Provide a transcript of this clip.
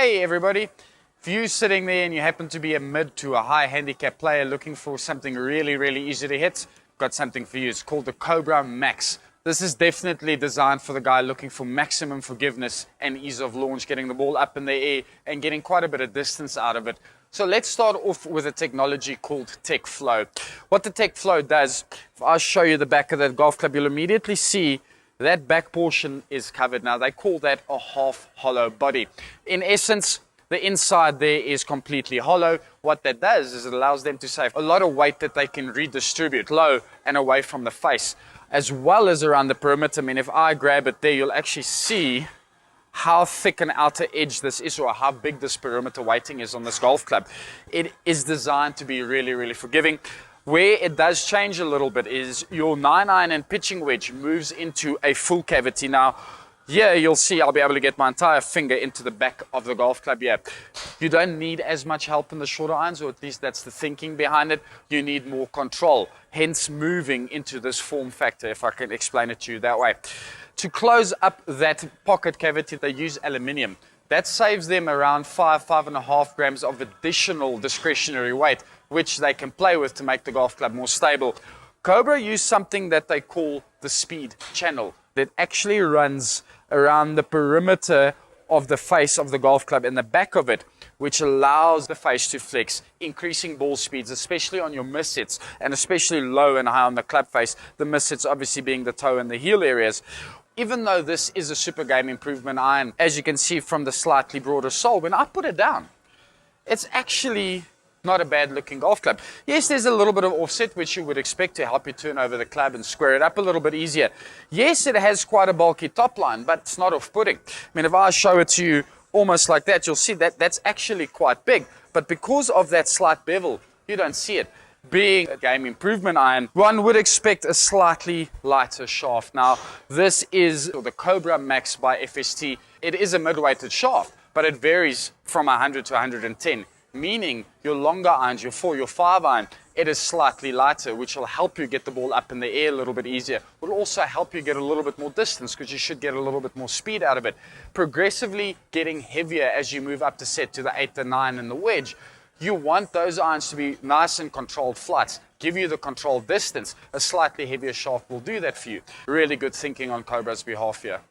Hey everybody, if you're sitting there and you happen to be a mid to a high handicap player looking for something really easy to hit, I've got something for you. It's called the Cobra Max. This is definitely designed for the guy looking for maximum forgiveness and ease of launch, getting the ball up in the air and getting quite a bit of distance out of it. So let's start off with a technology called Tech Flow. What the Tech Flow does, if I show you the back of that golf club, you'll immediately see that back portion is covered. Now they call that a half hollow body. In essence, the inside there is completely hollow. What that does is it allows them to save a lot of weight that they can redistribute low and away from the face, as well as around the perimeter. I mean, if I grab it there, you'll actually see how thick an outer edge this is, or how big this perimeter weighting is on this golf club. It is designed to be really forgiving. Where it does change a little bit is your 9-iron and pitching wedge moves into a full cavity. Now, here you'll see I'll be able to get my entire finger into the back of the golf club here. You don't need as much help in the shorter irons, or at least that's the thinking behind it. You need more control, hence moving into this form factor, if I can explain it to you that way. To close up that pocket cavity, they use aluminium. That saves them around 5.5 grams of additional discretionary weight, which they can play with to make the golf club more stable. Cobra use something that they call the speed channel that actually runs around the perimeter of the face of the golf club and the back of it, which allows the face to flex, increasing ball speeds, especially on your miss hits, and especially low and high on the club face. The miss hits obviously being the toe and the heel areas. Even though this is a super game improvement iron, as you can see from the slightly broader sole, when I put it down, it's actually not a bad looking golf club. Yes, there's a little bit of offset, which you would expect to help you turn over the club and square it up a little bit easier. Yes, it has quite a bulky top line, but it's not off-putting. I mean, if I show it to you almost like that, you'll see that that's actually quite big. But because of that slight bevel, you don't see it. Being a game improvement iron, one would expect a slightly lighter shaft. Now, this is the Cobra Max by FST. It is a mid-weighted shaft, but it varies from 100 to 110. Meaning your longer irons, your 4, your 5 iron, it is slightly lighter, which will help you get the ball up in the air a little bit easier. Will also help you get a little bit more distance, because you should get a little bit more speed out of it. Progressively getting heavier as you move up the set to the 8, the 9 and the wedge. You want those irons to be nice and controlled flights, give you the controlled distance. A slightly heavier shaft will do that for you. Really good thinking on Cobra's behalf here.